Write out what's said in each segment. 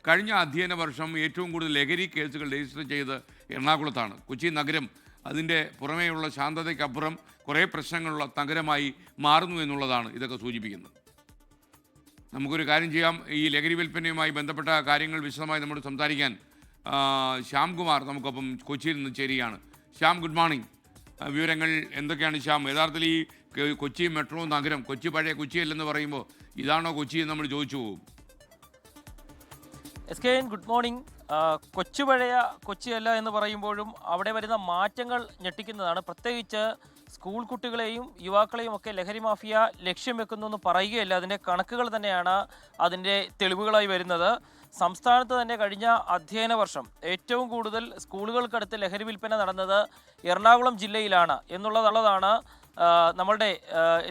കഴിഞ്ഞ അധ്യയന വർഷം ഏറ്റവും കൂടുതൽ ലഹരി കേസുകൾ രജിസ്റ്റർ ചെയ്ത് എറണാകുളത്താണ്. കൊച്ചി നഗരം അതിൻ്റെ പുറമേയുള്ള ശാന്തതയ്ക്കപ്പുറം കുറേ പ്രശ്നങ്ങളുള്ള നഗരമായി മാറുന്നു എന്നുള്ളതാണ് ഇതൊക്കെ സൂചിപ്പിക്കുന്നത്. നമുക്കൊരു കാര്യം ചെയ്യാം, ഈ ലഹരി വിൽപ്പനയുമായി ബന്ധപ്പെട്ട കാര്യങ്ങൾ വിശദമായി നമ്മോട് സംസാരിക്കാൻ ശ്യാംകുമാർ നമുക്കൊപ്പം കൊച്ചിയിൽ നിന്ന് ചേരുകയാണ്. Shyam, good morning. വിവരങ്ങൾ എന്തൊക്കെയാണ് ശ്യാം? യഥാർത്ഥത്തിൽ ഈ കൊച്ചി മെട്രോ നഗരം, കൊച്ചി പഴയ കൊച്ചിയല്ലെന്ന് പറയുമ്പോൾ ഇതാണോ കൊച്ചി എന്ന് നമ്മൾ ചോദിച്ചു പോകും. Good morning. കൊച്ചു പഴയ കൊച്ചിയല്ല എന്ന് പറയുമ്പോഴും അവിടെ വരുന്ന മാറ്റങ്ങൾ ഞെട്ടിക്കുന്നതാണ്. പ്രത്യേകിച്ച് സ്കൂൾ കുട്ടികളെയും യുവാക്കളെയും ഒക്കെ ലഹരി മാഫിയ ലക്ഷ്യം വെക്കുന്നു എന്ന് പറയുകയല്ല, അതിൻ്റെ കണക്കുകൾ തന്നെയാണ് അതിൻ്റെ തെളിവുകളായി വരുന്നത്. സംസ്ഥാനത്ത് തന്നെ കഴിഞ്ഞ അധ്യയന വർഷം ഏറ്റവും കൂടുതൽ സ്കൂളുകൾക്കടുത്ത് ലഹരി വിൽപ്പന നടന്നത് എറണാകുളം ജില്ലയിലാണ് എന്നുള്ളതാണ് നമ്മളുടെ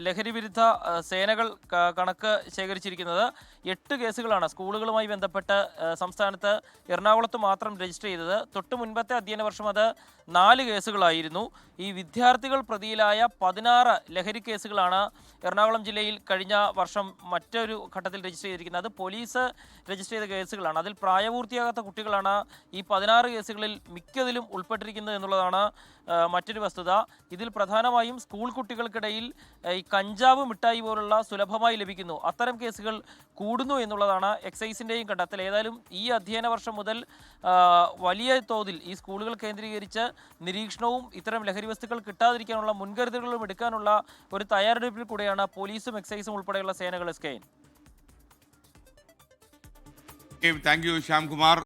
ലഹരി വിരുദ്ധ സേനകൾ കണക്ക് ശേഖരിച്ചിരിക്കുന്നത്. 8 കേസുകളാണ് സ്കൂളുകളുമായി ബന്ധപ്പെട്ട് സംസ്ഥാനത്ത് എറണാകുളത്ത് മാത്രം രജിസ്റ്റർ ചെയ്തത്. തൊട്ട് മുൻപത്തെ അധ്യയന വർഷം അത് 4 കേസുകളായിരുന്നു. ഈ വിദ്യാർത്ഥികൾ പ്രതിയിലായ 16 ലഹരി കേസുകളാണ് എറണാകുളം ജില്ലയിൽ കഴിഞ്ഞ വർഷം മറ്റൊരു ഘട്ടത്തിൽ രജിസ്റ്റർ ചെയ്തിരിക്കുന്നത്. അത് പോലീസ് രജിസ്റ്റർ ചെയ്ത കേസുകളാണ്. അതിൽ പ്രായപൂർത്തിയാകാത്ത കുട്ടികളാണ് ഈ 16 കേസുകളിൽ മിക്കതിലും ഉൾപ്പെട്ടിരിക്കുന്നത് എന്നുള്ളതാണ് മറ്റൊരു വസ്തുത. ഇതിൽ പ്രധാനമായും സ്കൂൾ കുട്ടികൾക്കിടയിൽ ഈ കഞ്ചാവ് മിഠായി പോലുള്ള സുലഭമായി ലഭിക്കുന്നു, അത്തരം കേസുകൾ കൂടുന്നു എന്നുള്ളതാണ് എക്സൈസിൻ്റെയും കണ്ടെത്തൽ. ഏതായാലും ഈ അധ്യയന വർഷം മുതൽ വലിയ തോതിൽ ഈ സ്കൂളുകൾ കേന്ദ്രീകരിച്ച് നിരീക്ഷണവും ഇത്തരം ലഹരി വസ്തുക്കൾ കിട്ടാതിരിക്കാനുള്ള മുൻകരുതലുകളും എടുക്കാനുള്ള ഒരു തയ്യാറെടുപ്പിൽ കൂടെയാണ് പോലീസും എക്സൈസും ഉൾപ്പെടെയുള്ള സേനകൾ. Thank you Shyamkumar.